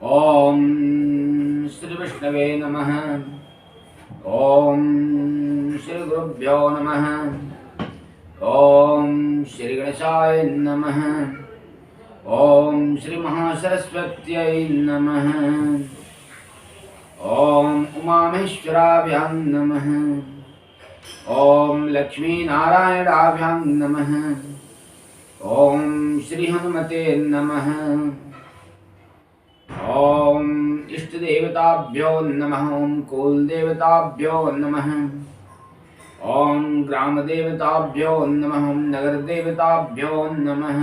ओम श्री विष्णवे नमः। ओम श्री गुरुभ्यो नमः। ओम श्री गणेशाय नमः। ओम श्री महासरस्वत्यै नमः। ओम उमामेश्वराभ्यां नमः। ओम लक्ष्मी नारायणाभ्यां नमः। ओम श्री हनुमते नमः। ओम इष्ट देवताभ्यो नमः। ओम कुल देवताभ्यो नमः। ओम ग्राम देवताभ्यो नमः। ओम नगर देवताभ्यो नमः।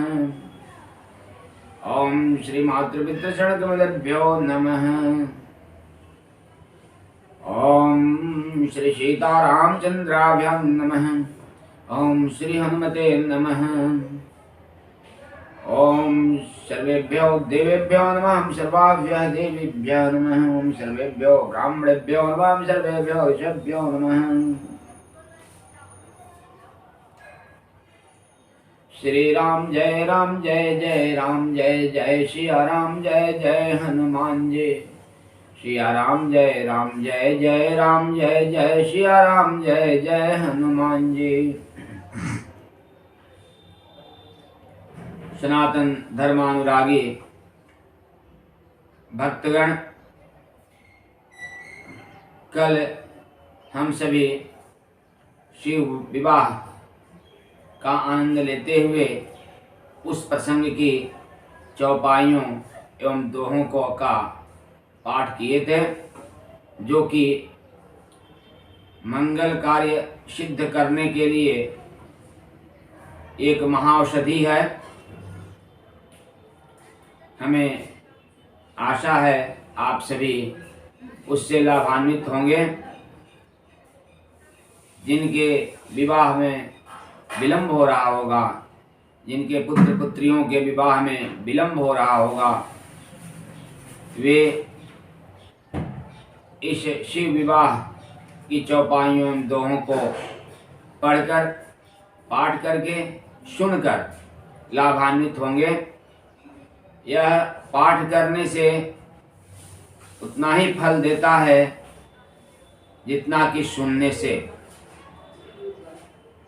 ओम श्री मातृपितृषणकमलेभ्यो नमः। ओम श्री सीतारामचंद्राभ्यां नमः। ओम श्री हनुमते नमः। ओम सर्वेभ्यो देवेभ्यो नमः। सर्वाभ्यः देवीभ्यो नमः। ओम सर्वेभ्यो ब्राह्मणेभ्यो नमः। सर्वेभ्यो ऋषभ्यो नमः। श्री राम जय जय राम जय जय सिया राम जय जय हनुमान जी। सिया राम जय राम जय जय सिया राम जय जय हनुमान जी। सनातन धर्मानुरागी भक्तगण, कल हम सभी शिव विवाह का आनंद लेते हुए उस प्रसंग की चौपाइयों एवं दोहों को का पाठ किए थे, जो कि मंगल कार्य सिद्ध करने के लिए एक महाऔषधि है। हमें आशा है आप सभी उससे लाभान्वित होंगे। जिनके विवाह में विलंब हो रहा होगा, जिनके पुत्र पुत्रियों के विवाह में विलंब हो रहा होगा, वे इस शिव विवाह की चौपाइयों एवं दोहों को पढ़कर, पाठ करके, सुनकर लाभान्वित होंगे। यह पाठ करने से उतना ही फल देता है जितना कि सुनने से।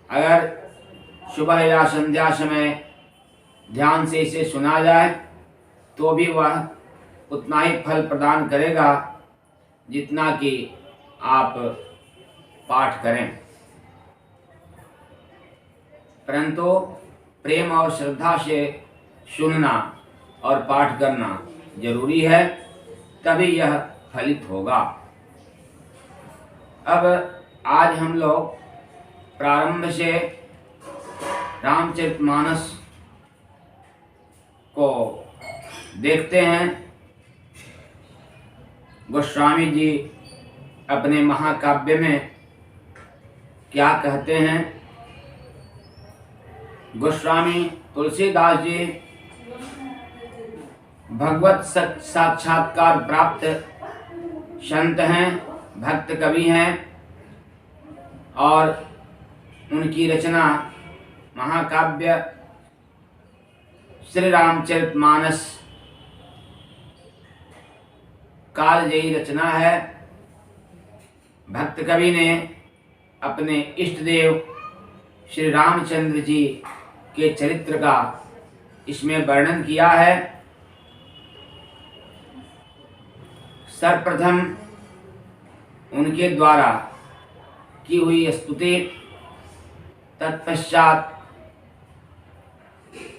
अगर सुबह या संध्या समय ध्यान से इसे सुना जाए तो भी वह उतना ही फल प्रदान करेगा जितना कि आप पाठ करें। परंतु प्रेम और श्रद्धा से सुनना और पाठ करना जरूरी है, तभी यह फलित होगा। अब आज हम लोग प्रारंभ से रामचरितमानस को देखते हैं। गोस्वामी जी अपने महाकाव्य में क्या कहते हैं। गोस्वामी तुलसीदास जी भगवत साक्षात्कार प्राप्त संत हैं, भक्त कवि हैं, और उनकी रचना महाकाव्य श्री रामचरितमानस कालजयी रचना है। भक्त कवि ने अपने इष्ट देव श्री रामचंद्र जी के चरित्र का इसमें वर्णन किया है। सर्वप्रथम उनके द्वारा की हुई स्तुति, तत्पश्चात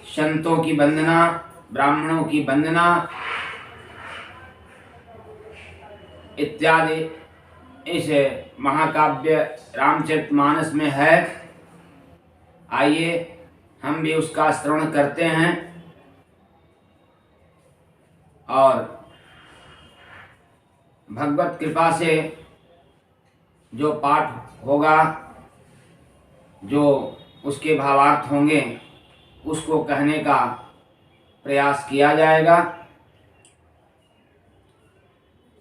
संतों की वंदना, ब्राह्मणों की वंदना इत्यादि इस महाकाव्य रामचरितमानस में है। आइए हम भी उसका श्रवण करते हैं और भगवत कृपा से जो पाठ होगा, जो उसके भावार्थ होंगे, उसको कहने का प्रयास किया जाएगा।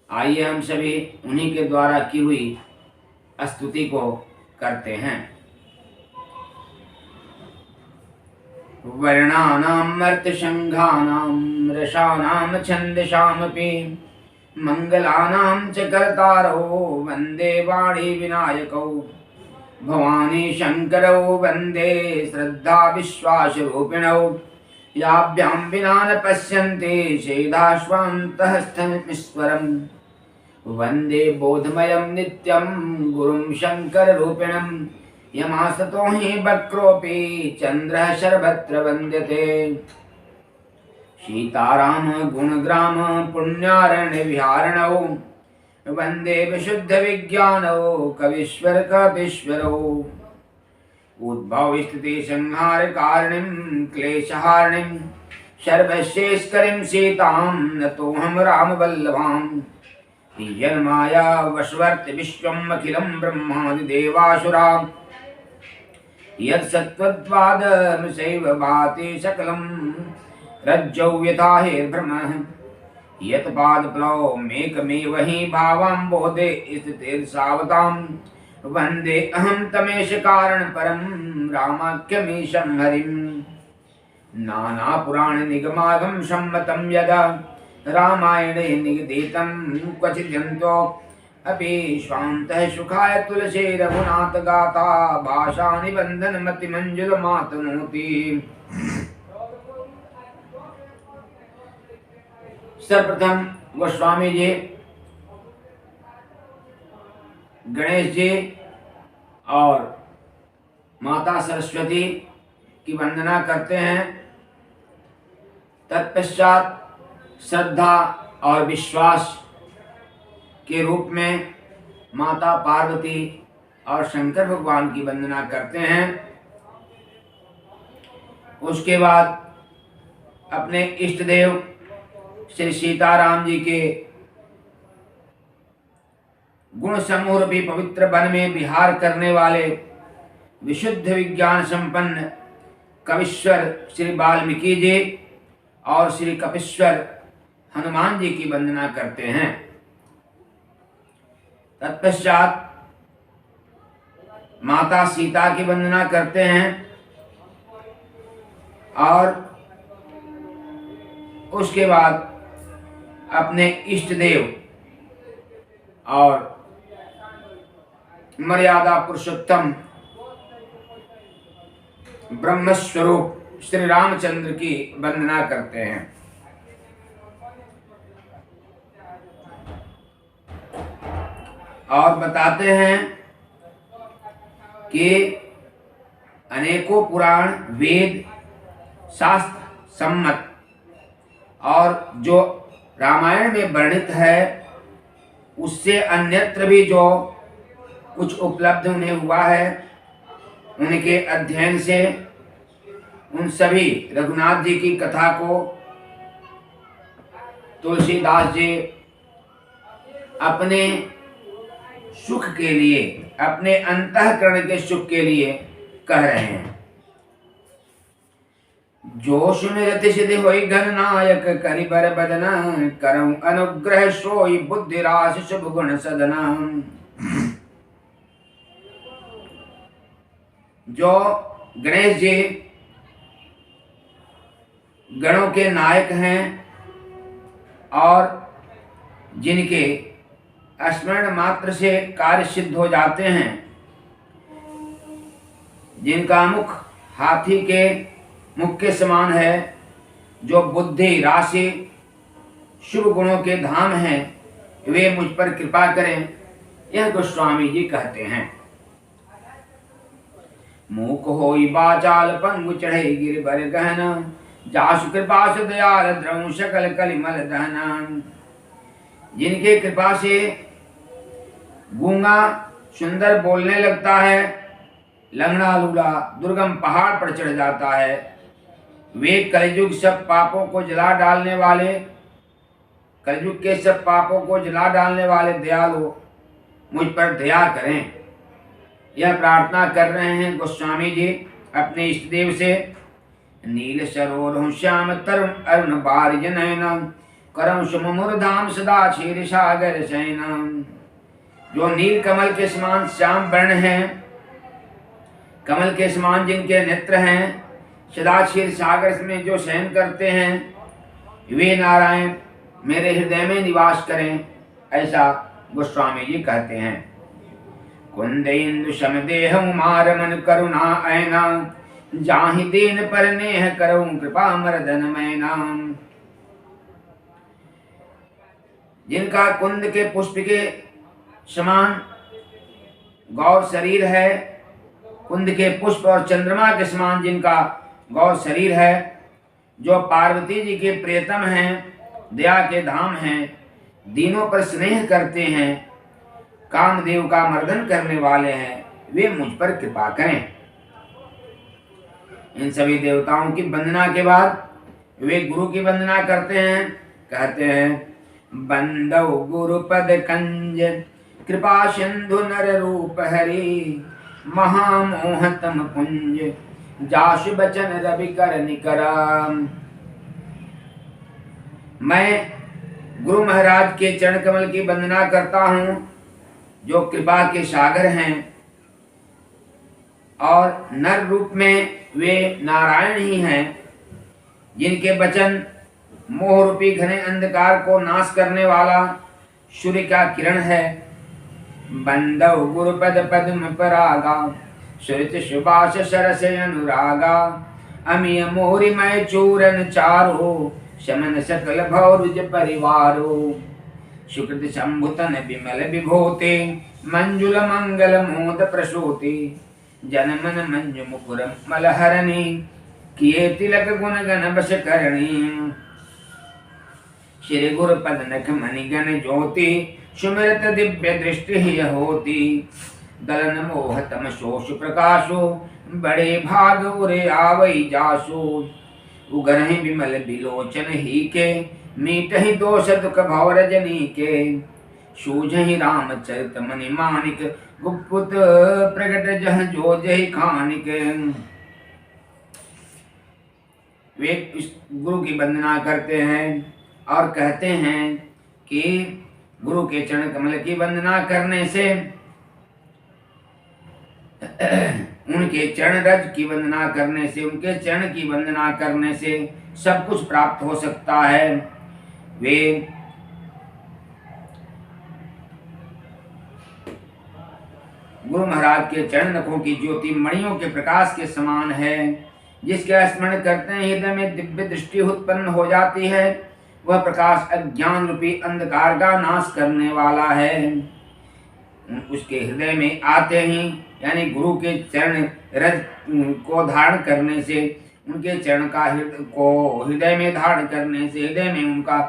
आइए हम सभी उन्हीं के द्वारा की हुई स्तुति को करते हैं। वर्णानां मर्त्यशङ्घानां रसानां छन्दसामपि मङ्गलानां च कर्तारौ वन्दे वाणी विनायकौ भवानी शङ्करौ वन्दे श्रद्धा विश्वासरूपिणौ याभ्यां विना न पश्यन्ति शेदाश्वान्तहस्तमीश्वरम् वन्दे बोधमयं नित्यं गुरुं शङ्कररूपिणं यमासतो हि वक्रोऽपि चन्द्रः सर्वत्र वन्द्यते सीताराम गुणग्राम पुण्यारण्यविहारिणौ वन्दे विशुद्धविज्ञानौ कवीश्वर कपीश्वरौ उद्भवस्थितिसंहारकारिणीं क्लेशहारिणीं सर्वश्रेष्ठकरीं सीतां नतोऽहं रामवल्लभाम् जन्माया वशवर्ति विश्वम् अखिलं ब्रह्मादिदेवासुरा यत्सत्त्वद्वादमसैव भाति सकलं रज्जौ यथा हेर्भ्रमः यत्पादप्लवमेकमेव हि भावाम्बोधे स्थितिर्सावतां वन्दे अहं तमेश कारणपरं रामाख्यमीशं हरिम् नानापुराणनिगमागम सम्मतं यदा रामायणे निगदितं क्वचिद्यन्तो अपि स्वान्तः सुखाय तुलसी रघुनाथ गाथा भाषा निबंधन मति मंजुल मातनोति। सर्वप्रथम गोस्वामी जी गणेश जी और माता सरस्वती की वंदना करते हैं। तत्पश्चात श्रद्धा और विश्वास के रूप में माता पार्वती और शंकर भगवान की वंदना करते हैं। उसके बाद अपने इष्ट देव श्री सीताराम जी के गुण समूह भी पवित्र वन में विहार करने वाले विशुद्ध विज्ञान संपन्न कवीश्वर श्री वाल्मीकि जी और श्री कपीश्वर हनुमान जी की वंदना करते हैं। तत्पश्चात माता सीता की वंदना करते हैं और उसके बाद अपने इष्ट देव और मर्यादा पुरुषोत्तम ब्रह्मस्वरूप श्री रामचंद्र की वंदना करते हैं। और बताते हैं कि अनेकों पुराण वेद शास्त्र सम्मत और जो रामायण में वर्णित है उससे अन्यत्र भी जो कुछ उपलब्ध उन्हें हुआ है उनके अध्ययन से उन सभी रघुनाथ जी की कथा को तुलसीदास जी अपने सुख के लिए अपने अंतःकरण के सुख के लिए कह रहे हैं। जो सुमिरति सिद्धि होई घन नायक करिबर बदना करऊं अनुग्रह सोई बुद्धि राशि शुभ गुण सदना। जो गणेश जी गणों के नायक हैं और जिनके स्मरण मात्र से कार्य सिद्ध हो जाते हैं, जिनका मुख हाथी के मुख के समान है, जो बुद्धि राशि शुभ गुणों के धाम हैं, वे मुझ पर कृपा करें, यह गोस्वामी जी कहते हैं। मूक होई बाचाल पंगु चढ़े गिरबर गहना जासु कृपा से दयाल द्रऊ सकल कलिमल दहना। जिनके कृपा से गूंगा सुंदर बोलने लगता है, लंगड़ा लूला दुर्गम पहाड़ पर चढ़ जाता है, वे कलयुग सब पापों को जला डालने वाले, कलयुग के सब पापों को जला डालने वाले दयालु मुझ पर दया करें, यह प्रार्थना कर रहे हैं गोस्वामी जी अपने इष्ट देव से। नील सरोवर श्याम तरुण अरुण बारिज नयना करम सुमुर धाम सदा क्षीर सागर शयना। जो नील कमल के समान श्याम वर्ण हैं, कमल के समान जिनके नेत्र हैं, सदा क्षीर सागर में जो शयन करते हैं वे नारायण मेरे हृदय में निवास करें, ऐसा गोस्वामी जी कहते हैं। कुंद इंदु समदेह उमार मन करुणा ऐना, जाहि दीन पर नेह करऊं कृपा मर्दन मैना। जिनका कुंद के पुष्प के समान गौर शरीर है, कुंद के पुष्प और चंद्रमा के समान जिनका गौर शरीर है, जो पार्वती जी के प्रियतम हैं, दया के धाम हैं, दीनों पर स्नेह करते हैं, कामदेव का मर्दन करने वाले हैं, वे मुझ पर कृपा करें। इन सभी देवताओं की वंदना के बाद वे गुरु की वंदना करते हैं। कहते हैं बंदौ गुरुपद कंज कृपा सिंधु नर रूप हरि, महामोहतम कुंज जासु बचन रवि कर निकराम। मैं गुरु महाराज के चरण कमल की वंदना करता हूँ, जो कृपा के सागर हैं और नर रूप में वे नारायण ही हैं, जिनके वचन मोह रूपी घने अंधकार को नाश करने वाला सूर्य का किरण है। बंदौ गुरुपद पद्म परागा, सुरत सुबास सरस अनुरागा, अमिय मोरि मय चूरन चारो, शमन सकल भौरुज परिवारो। सुकृत शंभुतन विमल विभूते, मंजुल मंगल मोद प्रसूति, जनमन मंजु मुकुर मलहरणी, किए तिलक गुण गण बस करणी। श्री गुरुपद नख मणिगण ज्योति, सुमिरत दिव्य दृष्टि ही होती। दलन मोह तम शोष प्रकाशो, बड़े भाग उरे आवई जासो। उगरहि विमल बिलोचन ही के, मीटहि दोष दुख भव रजनी के। सूझहि रामचरित मणि मानिक, गुप्त प्रगट जह जो जहि खानिक। वे इस गुरु की वंदना करते हैं और कहते हैं कि गुरु के चरण कमल की वंदना करने से, उनके चरण रज की वंदना करने से, उनके चरण की वंदना करने से सब कुछ प्राप्त हो सकता है। वे गुरु महाराज के चरण नखों की ज्योति मणियों के प्रकाश के समान है, जिसके स्मरण करते हैं हृदय में दिव्य दृष्टि उत्पन्न हो जाती है। वह प्रकाश अज्ञान रूपी अंधकार का नाश करने वाला है। उसके हृदय में आते ही, यानी गुरु के चरण रज को धारण करने से, उनके चरण का हृदय में धारण करने से, हृदय में उनका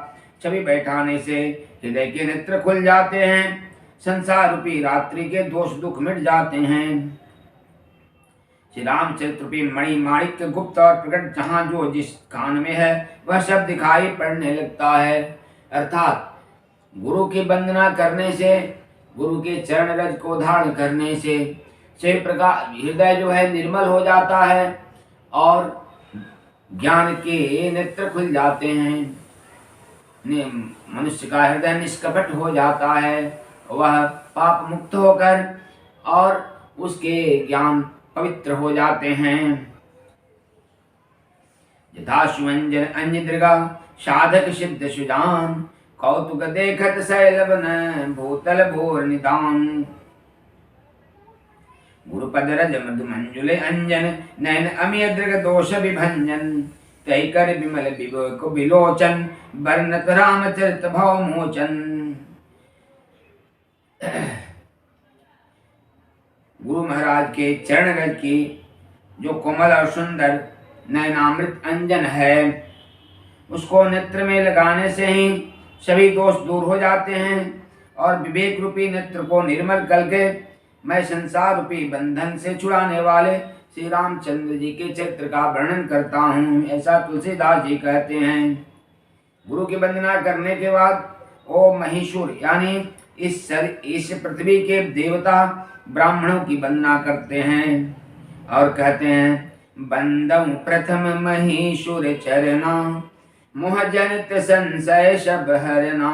छवि बैठाने से हृदय के नेत्र खुल जाते हैं। संसार रूपी रात्रि के दोष दुख मिट जाते हैं। श्री रामचरित्र रूपी मणि माणिक्य गुप्त और प्रकट जहाँ जो जिस कान में है, वह सब दिखाई पड़ने लगता है। अर्थात गुरु की वंदना करने से, गुरु के चरण रज को धारण करने से प्रकार हृदय जो है निर्मल हो जाता है और ज्ञान के नेत्र खुल जाते हैं। मनुष्य का हृदय निष्कपट हो जाता है, वह पाप मुक्त होकर और उसके ज्ञान पवित्र हो जाते हैं। यथा सुअंजन अंजदृगा, साधक सिद्ध सुजान, कौतुक देखत शैलवन भूतल भोर निदान। गुरुपद रज मधु मंजुले अंजन, नयन अमिय दृग दोष विभंजन। तै कर विमल विवेक विलोचन, वर्णत रामचरित भव मोचन। गुरु महाराज के चरण रज की जो कोमल और सुंदर नयनामृत अंजन है, उसको नेत्र में लगाने से ही सभी दोष दूर हो जाते हैं और विवेक रूपी नेत्र को निर्मल करके मैं संसार रूपी बंधन से छुड़ाने वाले श्री रामचंद्र जी के चरित्र का वर्णन करता हूँ, ऐसा तुलसीदास जी कहते हैं। गुरु की वंदना करने के बाद ओ महीशुर, यानी इस पृथ्वी के देवता ब्राह्मणों की वंदना करते हैं और कहते हैं बंदौ प्रथम महीशुर चरना, मोह जनित संशय सब हरना।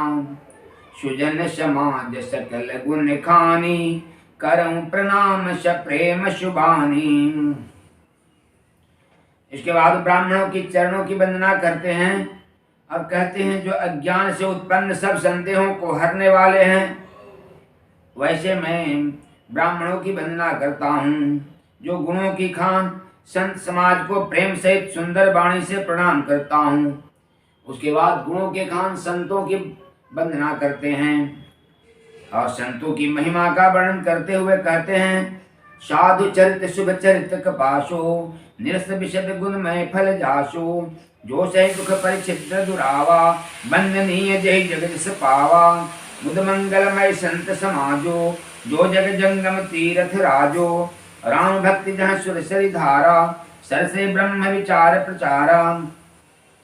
सुजन समाज सकल गुण खानी, करऊं प्रणाम स प्रेम शुभानी। इसके बाद ब्राह्मणों की चरणों की वंदना करते हैं और कहते हैं जो अज्ञान से उत्पन्न सब संदेहों को हरने वाले हैं, वैसे मैं ब्राह्मणों की वंदना करता हूँ। जो गुणों की खान संत समाज को प्रेम सहित सुंदर वाणी से प्रणाम करता हूँ। उसके बाद गुणों के खान संतों की वंदना करते हैं और संतों की महिमा का वर्णन करते हुए कहते हैं, साधु चरित शुभ चरित कपाशो निरस्त विशद गुण में फल जासो, जो सही दुख परिचित्र दुरावा बंदनीय जय जगदीश पावा, बुध मंगलमय संत समाजो जो जग जंगम तीरथ राजो, राम भक्ति जहाँ सुर सरि धारा सरसे ब्रह्म विचार प्रचारा,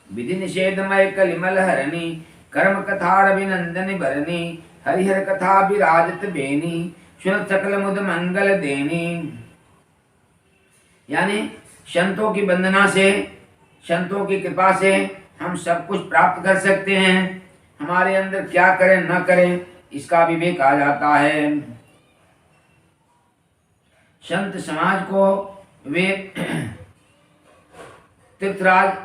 विधि निषेधमय कलिमल हरणी कर्म कथा अभिनंदन भरनी, हरिहर कथा विराजत बेनी सुन सकल मुद मंगल देनी। यानी संतों की वंदना से, संतों की कृपा से हम सब कुछ प्राप्त कर सकते हैं। हमारे अंदर क्या करें न करें इसका विवेक आ जाता है। संत समाज को वे तीर्थराज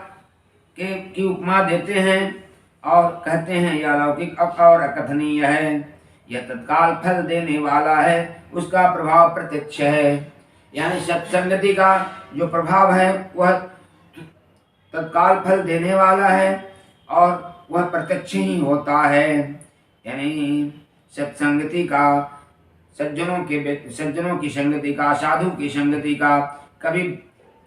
की उपमा देते हैं और कहते हैं यह अलौकिक और अकथनीय है, यह तत्काल फल देने वाला है, उसका प्रभाव प्रत्यक्ष है। यानी सत्संगति का जो प्रभाव है वह तत्काल फल देने वाला है और वह प्रत्यक्ष ही होता है। यानी सत्संगति का, सज्जनों की संगति का, साधु की संगति का कभी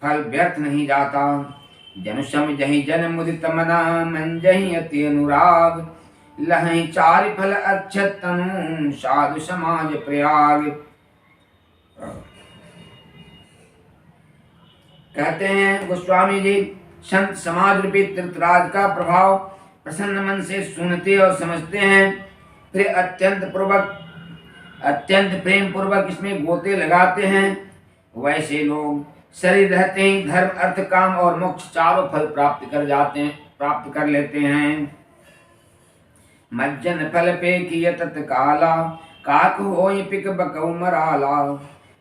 फल व्यर्थ नहीं जाता। जनु सम जहि जन मुदित मना मन जहि अति अनुराग, लहहि चारि फल अक्षत तनु साधु समाज प्रयाग। कहते हैं गोस्वामी जी, संत समाज रूपी तीर्थराज का प्रभाव प्रसन्न मन से सुनते और समझते हैं, फिर अत्यंत प्रेम पूर्वक इसमें गोते लगाते हैं। वैसे लोग शरीर रहते ही धर्म अर्थ काम और मोक्ष चारों फल प्राप्त कर लेते हैं। मज्जन फल पे किय तत्काला काक होय पिक बकौ मराला,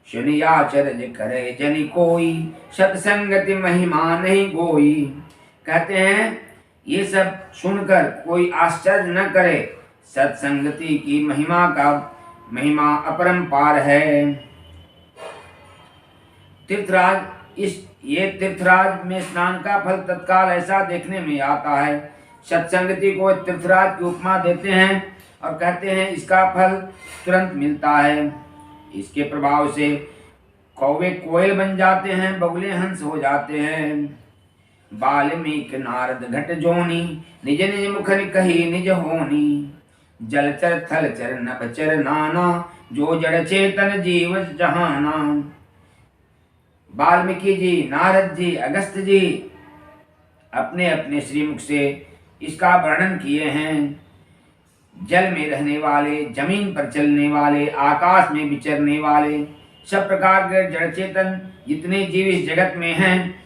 सुनिया चरज करे जनि कोई सत्संगति महिमा नहीं गोई। कहते हैं ये सब सुनकर कोई आश्चर्य न करे, सत्संगति की महिमा अपरंपार है। तीर्थराज में स्नान का फल तत्काल ऐसा देखने में आता है। सत्संगति को तीर्थराज की उपमा देते हैं और कहते हैं इसका फल तुरंत मिलता है। इसके प्रभाव से कौवे कोयल बन जाते हैं, बगुले हंस हो जाते हैं। वाल्मीकि नारद घट जोनी निज निज मुख कही निज होनी, जलचर थलचर नभचर नाना जो जड़ चेतन जीव जहाना। वाल्मीकि जी, नारद जी, अगस्त जी अपने अपने श्रीमुख से इसका वर्णन किए हैं। जल में रहने वाले, जमीन पर चलने वाले, आकाश में विचरने वाले सब प्रकार के जड़ चेतन जितने जीव इस जगत में हैं,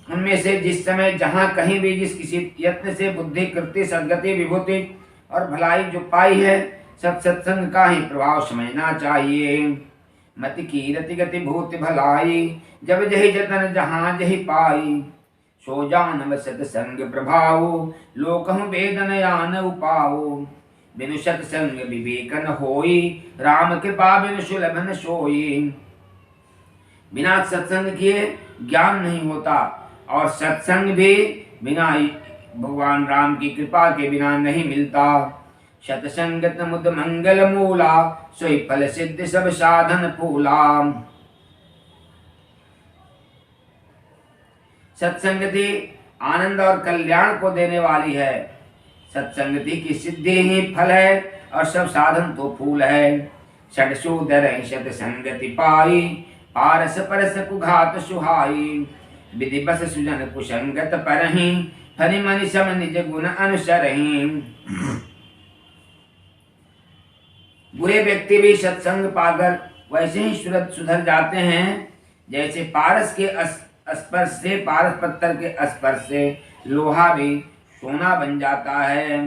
उनमें से जिस समय जहाँ कहीं भी जिस किसी यत्न से बुद्धि कृति सद्गति विभूति और भलाई जो पाई है, सब सत्संग का ही प्रभाव समझना चाहिए। मति कीरति गति भूति भलाई जब जही जतन जहाँ जही पाई, सो जानव सत्संग प्रभाव लोकहु वेदन यान उपाओ। बिनु सत्संग विवेकन होई राम कृपा बिनु सुलभ न सोई। बिना सत्संग किए ज्ञान नहीं होता और सत्संग भी बिना भगवान राम की कृपा के बिना नहीं मिलता। सत्संगत मुद मंगल मूला सोई फल सिद्ध सब साधन फूला। सत्संगति आनंद और कल्याण को देने वाली है। सत्संगति की सिद्धि ही फल है और सब साधन तो फूल है। षडशूदर सत्संगति पाई पारस परस कुघात सुहाई, विधि बस सुजन कुसंगत परहि फनि मनि सम निज गुण अनुसरहि। बुरे व्यक्ति भी सत्संग पाकर वैसे ही सुधर जाते हैं जैसे पारस के स्पर्श से, पारस पत्थर के स्पर्श से लोहा भी सोना बन जाता है।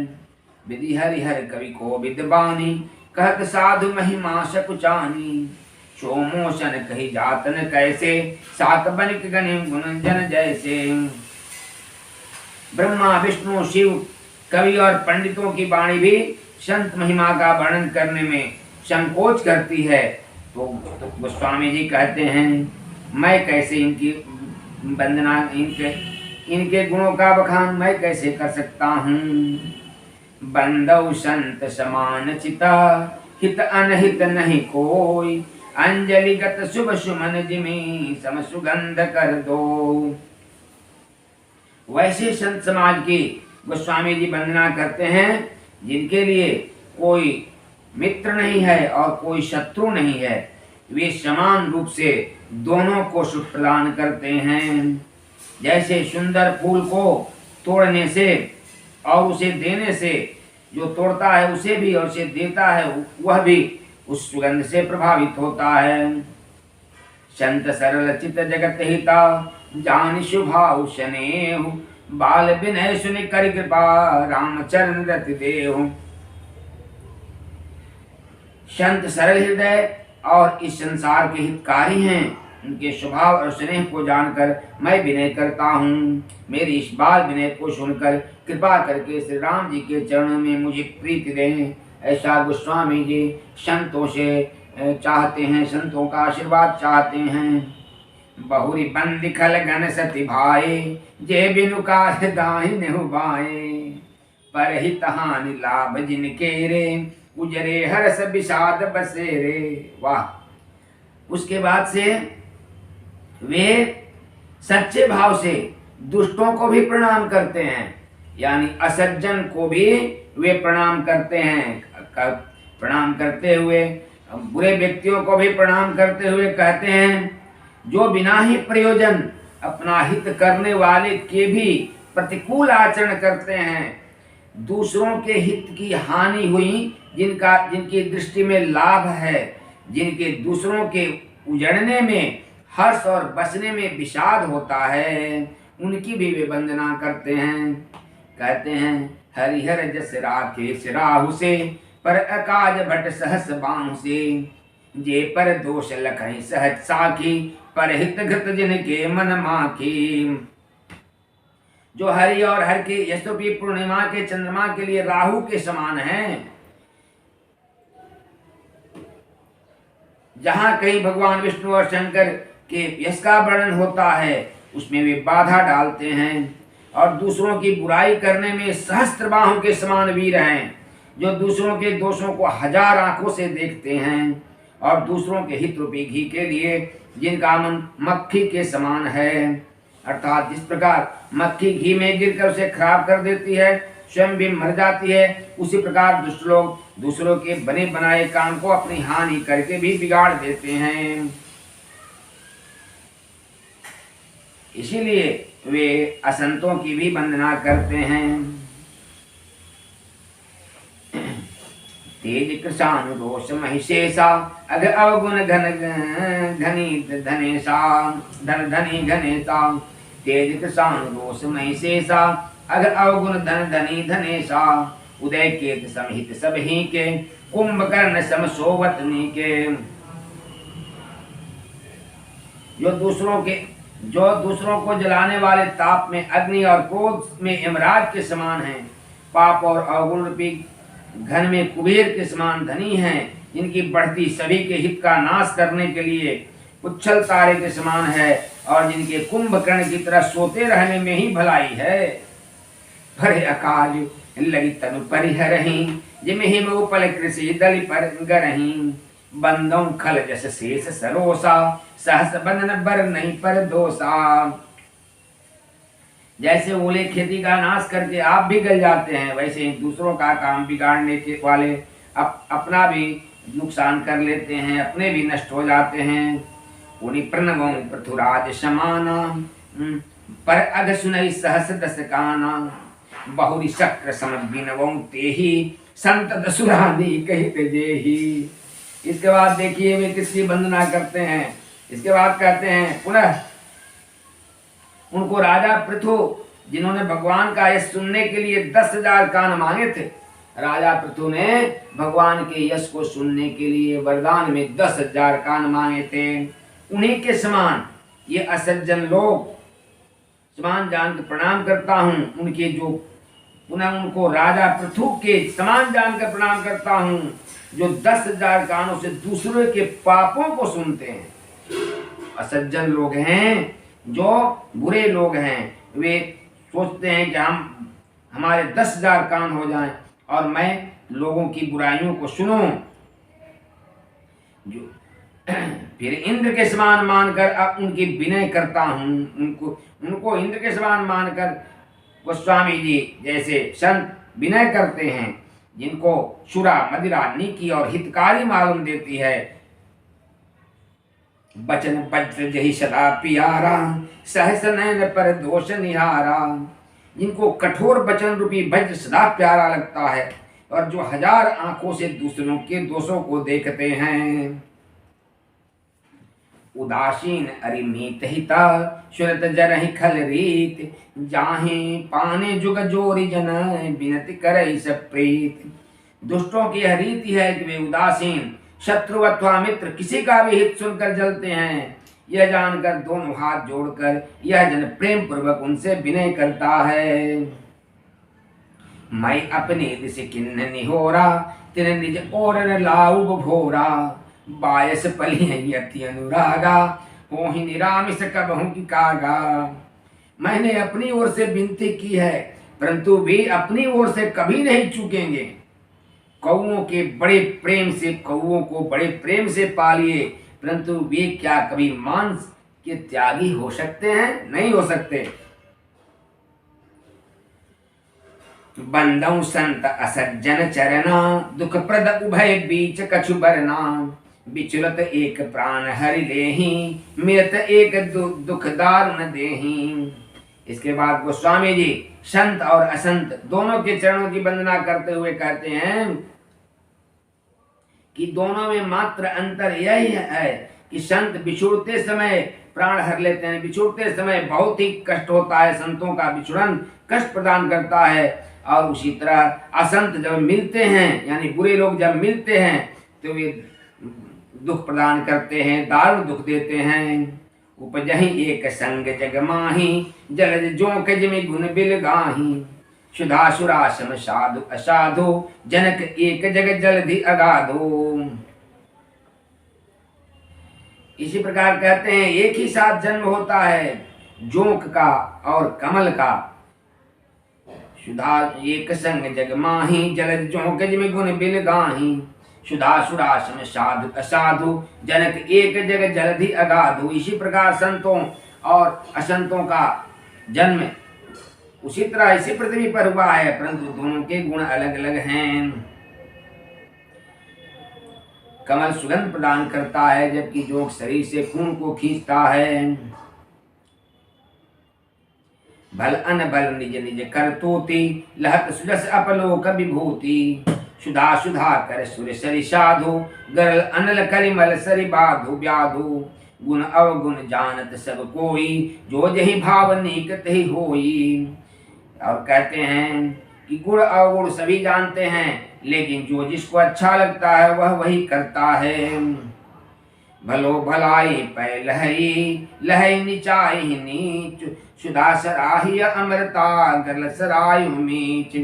विधि हरिहर कवि को विद्वानी कहत साधु महिमा सकुचानी, सोमोशन कही जातन कैसे, सात बनिक गणे गुणजन जैसे। ब्रह्मा विष्णु शिव कवि और पंडितों की वाणी भी संत महिमा का वर्णन करने में संकोच करती है। तो गोस्वामी जी कहते हैं, मैं कैसे इनकी वंदना, इनके गुणों का बखान मैं कैसे कर सकता हूँ। बंदौ संत समान चिता, हित अनहित नहीं कोई, अंजलिगत शुभ सुमन जिमी सम सुगंध कर दो। वैसे संत समाज की गोस्वामी जी वंदना करते हैं जिनके लिए कोई मित्र नहीं है और कोई शत्रु नहीं है। वे समान रूप से दोनों को सुख प्रदान करते हैं। जैसे सुंदर फूल को तोड़ने से और उसे देने से, जो तोड़ता है उसे भी और उसे देता है वह भी उस सुगंध से प्रभावित होता है। संत सरल चित जगत हिता, जान शुभाव स्नेहु, बाल विनय सुनि कर कृपा, रामचरण रति देहु। संत सरल हृदय और इस संसार के हितकारी हैं। उनके स्वभाव और स्नेह को जानकर मैं विनय करता हूँ। मेरी इस बाल विनय को सुनकर कृपा करके श्री राम जी के चरणों में मुझे प्रीति दें। ऐसा गोस्वामी जी संतों से चाहते हैं, संतों का आशीर्वाद चाहते हैं। बहुरी बंदी खल गण सती भाए, जे बिनु काज दाहिने हुबाए, पर हित हानि लाभ जिनके रे, उजरे हर्ष विषाद बसेरे। वाह। उसके बाद से वे सच्चे भाव से दुष्टों को भी प्रणाम करते हैं, यानी असज्जन को भी वे प्रणाम करते हैं। प्रणाम करते हुए बुरे व्यक्तियों को भी प्रणाम करते हुए कहते हैं, जो बिना ही प्रयोजन अपना हित करने वाले के भी प्रतिकूल आचरण करते हैं, दूसरों के हित की हानि हुई, जिनकी दृष्टि में लाभ है, जिनके दूसरों के उजड़ने में हर्ष और बचने में विषाद होता है, उनकी भी वे वंदना करते हैं। कहते हैं, हरिहर जस राकेश राहु से, पर अकाज भट सहस बाहु से, जे पर दोष लखई सहज साखी, पर हित घृत जिनके मन माखी। जो हरि और हर के यशोपी पूर्णिमा के चंद्रमा के लिए राहु के समान हैं। जहां कहीं भगवान विष्णु और शंकर के यश का वर्णन होता है, उसमें वे बाधा डालते हैं। और दूसरों की बुराई करने में सहस्त्र बाहों के समान वीर हैं, जो दूसरों के दोषों को हजार आंखों से देखते हैं, और दूसरों के हित रूपी घी के लिए जिनका मन मक्खी के समान है। अर्थात जिस प्रकार मक्खी घी में गिरकर उसे खराब कर देती है, स्वयं भी मर जाती है, उसी प्रकार दुष्ट लोग दूसरों के बने बनाए काम को अपनी हानि करके भी बिगाड़ देते हैं। इसीलिए वे असंतों की भी वंदना करते हैं। तेज कृषानु रोष महिषेशा, अग अवगुण घन घनी धनेशा, धन धनी घनेशा। तेज कृषानु रोष महिषेशा, अग अवगुण धन धनी धनेशा। उदय केत समहित सब ही के, कुंभकर्ण सम सोवतनी के। जो दूसरों को जलाने वाले ताप में अग्नि और क्रोध में यमराज के समान हैं, पाप और अवगुण रूपी घन में कुबेर के समान धनी हैं, जिनकी बढ़ती सभी के हित का नाश करने के लिए उच्छल तारे के समान है, और जिनके कुंभकर्ण की तरह सोते रहने में ही भलाई है। भरे अकाज लगी तनु परिहरही, जिम हिम पल कृषि दल पर गरही। बंदों खल जस शेष सरोसा, सहस बंधन बर नहीं पर दोषा। जैसे ओले खेती का नाश करके आप भी गल जाते हैं, वैसे दूसरों का काम बिगाड़ने के वाले अपना भी नुकसान कर लेते हैं, अपने भी नष्ट हो जाते हैं। उन्हीं प्रणवों पृथुराज समाना, पर अग सुनई सहस दस काना। बहुरी शक्र समबिनवों तेहि, संत दसुरानी कहित जेहि। इसके बाद देखिए वे किसकी वंदना करते हैं। इसके बाद कहते हैं, पुनः उनको राजा पृथु, जिन्होंने भगवान का यश सुनने के लिए 10,000 कान मांगे थे, राजा पृथु ने भगवान के यश को सुनने के लिए वरदान में 10,000 कान मांगे थे। उन्हीं के समान ये असज्जन लोग समान जान के प्रणाम करता हूँ, उनके जो पुनः उनको राजा पृथु के समान जानकर प्रणाम करता हूँ, जो 10,000 कानों से दूसरे के पापों को सुनते हैं। असज्जन लोग हैं, जो बुरे लोग हैं, वे सोचते हैं कि हमारे 10,000 कान हो जाएं और मैं लोगों की बुराइयों को सुनूं। जो फिर इंद्र के समान मानकर अब उनकी विनय करता हूँ, उनको इंद्र के समान मानकर गोस्वामी जी जैसे संत विनय करते हैं, जिनको शुरा मदिरा नीकी और हितकारी मालूम देती है। बचन वज्र जही सदा पियारा, सहस नयन पर दोष निहारा। जिनको कठोर वचन रूपी वज्र सदा प्यारा लगता है और जो 1000 आंखों से दूसरों के दोषों को देखते हैं। उदासीन अरिमीत हिता, सुरत जरहि खल रीत। जाहे पाने जुग जोरी जन, बिनती करई सब प्रीत। दुष्टों की यह रीति है कि वे उदासीन, शत्रु अथवा मित्र किसी का भी हित सुनकर जलते हैं। यह जानकर दोनों हाथ जोड़कर यह जन प्रेम पूर्वक उनसे विनय करता है। मैं अपने दिश किन्न निहोरा, तिन निज और लाऊ भोरा। बायस पलियं अति अनुरागा, होहि निरामिष कबहु की कागा। मैंने अपनी ओर से विनती की है, परंतु वे अपनी ओर से कभी नहीं चूकेंगे। कौओं को बड़े प्रेम से पालिए, परंतु वे क्या कभी मांस के त्यागी हो सकते हैं? नहीं हो सकते। बंदौ संत असज्जन चरना, दुख प्रद उभय बीच कछु बरना। बिचुरत एक प्राण हरि लेहि, मिलत एक दुख दारुण देहि। इसके बाद गोस्वामी जी संत और असंत दोनों के चरणों की वंदना करते हुए कहते हैं कि दोनों में मात्र अंतर यही है कि संत बिछुड़ते समय प्राण हर लेते हैं। बिछुड़ते समय बहुत ही कष्ट होता है, संतों का बिछुड़न कष्ट प्रदान करता है। और उसी तरह असंत जब मिलते हैं, यानी बुरे लोग जब मिलते हैं, तो वे दुख प्रदान करते हैं, दारुण दुख देते हैं। उपजहि एक संग जग माही, जलज जोंक जिमि गुण बिल गाही। सुधासुरा सम साधु असाधु, जनक एक जग जलधि अगाधो। इसी प्रकार कहते हैं एक ही साथ जन्म होता है जोंक का और कमल का। सुधा एक संग जग माही, जलज जोंक जिमि गुण बिल गाही। सुधासुरा सम साधु असाधु, जनक एक जग जलधि अगाधु। इसी प्रकार संतों और असंतों का जन्म उसी तरह इसी पृथ्वी पर हुआ है, परंतु दोनों के गुण अलग अलग हैं। कमल सुगंध प्रदान करता है, जबकि जोंक शरीर से खून को खींचता है। भल अनबल निज निज करतोति, लहत सुजस अपलोक विभूति। सुधा सुधा कर सुर सरि साधु, गरल अनल कलिमल सरि बाधु व्याधु। गुण अवगुण जानत सब कोई, जो जहि भाव नीकत ही होई। और कहते हैं कि गुण अवगुण सभी जानते हैं, लेकिन जो जिसको अच्छा लगता है वह वही करता है। भलो भलाई पै लहई, लहई नीचाई नीच। सुधा सराही अमृता, गरल सरायु मीच।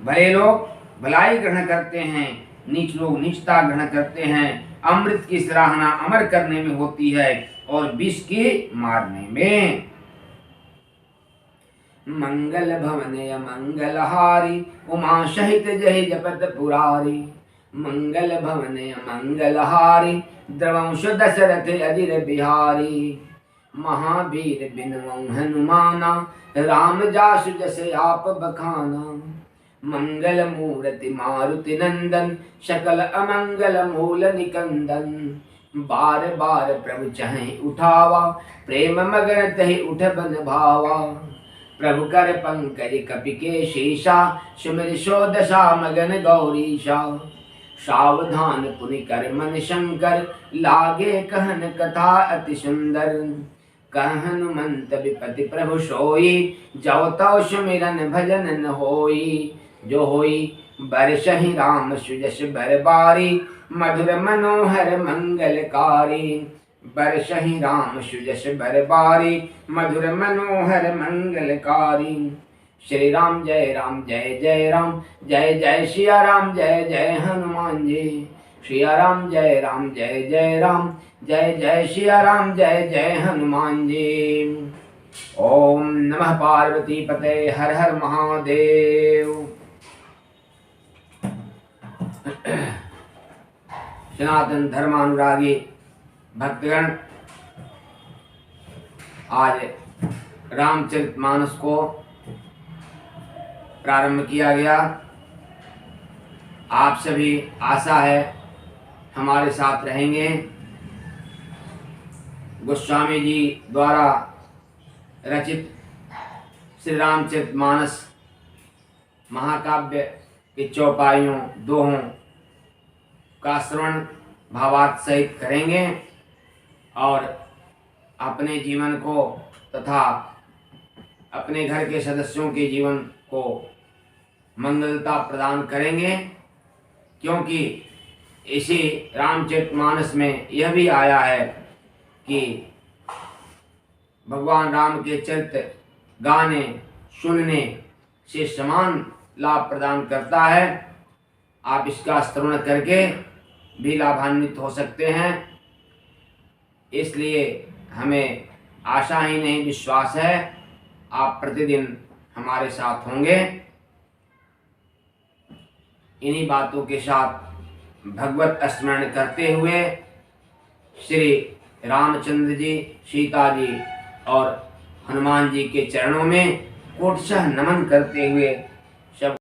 भले लोग भलाई ग्रहण करते हैं, नीच लोग नीचता ग्रहण करते हैं। अमृत की सराहना अमर करने में होती है और विष की मारने में। मंगल भवन मंगलहारी, उमा सहित जय जपत पुरारी। मंगल भवन मंगलहारी, द्रवंश दशरथ अजिर बिहारी। महावीर बिनवं हनुमाना, राम जासु जस आप बखाना। मंगल मूर्ति मारुति नंदन, सकल अमंगल मूल निकंदन। बार बार प्रभु चहि उठावा, प्रेम मगन तहि उठ बन भावा। प्रभु कर पंकज कपि के शीशा, सुमिर सो दशा मगन गौरीशा। सावधान पुनि कर मन शंकर, लागे कहन कथा अति सुंदर। कह हनुमंत विपति प्रभु सोई, जो तव सुमिरन भजन न होई। जो होई बरसहि राम सुजस बर बारी, मधुर मनोहर मंगलकारी। बरसहि राम सुजस बर बारी, मधुर मनोहर मंगलकारी। श्री राम जय जय राम, जय जय सिया राम, जय जय हनुमान जी। सिया राम जय जय राम, जय जय सिया राम, जय जय हनुमान जी। ओम नमः पार्वती पते, हर हर महादेव। सनातन धर्मानुरागी भक्तगण, आज रामचरितमानस को प्रारंभ किया गया। आप सभी आशा है हमारे साथ रहेंगे। गोस्वामी जी द्वारा रचित श्री रामचरितमानस महाकाव्य के चौपाइयों दोहों का श्रवण भावार्थ सहित करेंगे और अपने जीवन को तथा अपने घर के सदस्यों के जीवन को मंगलता प्रदान करेंगे, क्योंकि इसी रामचरितमानस में यह भी आया है कि भगवान राम के चरित्र गाने सुनने से समान लाभ प्रदान करता है। आप इसका श्रवण करके भी लाभान्वित हो सकते हैं। इसलिए हमें आशा ही नहीं विश्वास है आप प्रतिदिन हमारे साथ होंगे। इन्हीं बातों के साथ भगवत स्मरण करते हुए श्री रामचंद्र जी, सीता जी और हनुमान जी के चरणों में कोटशः नमन करते हुए सब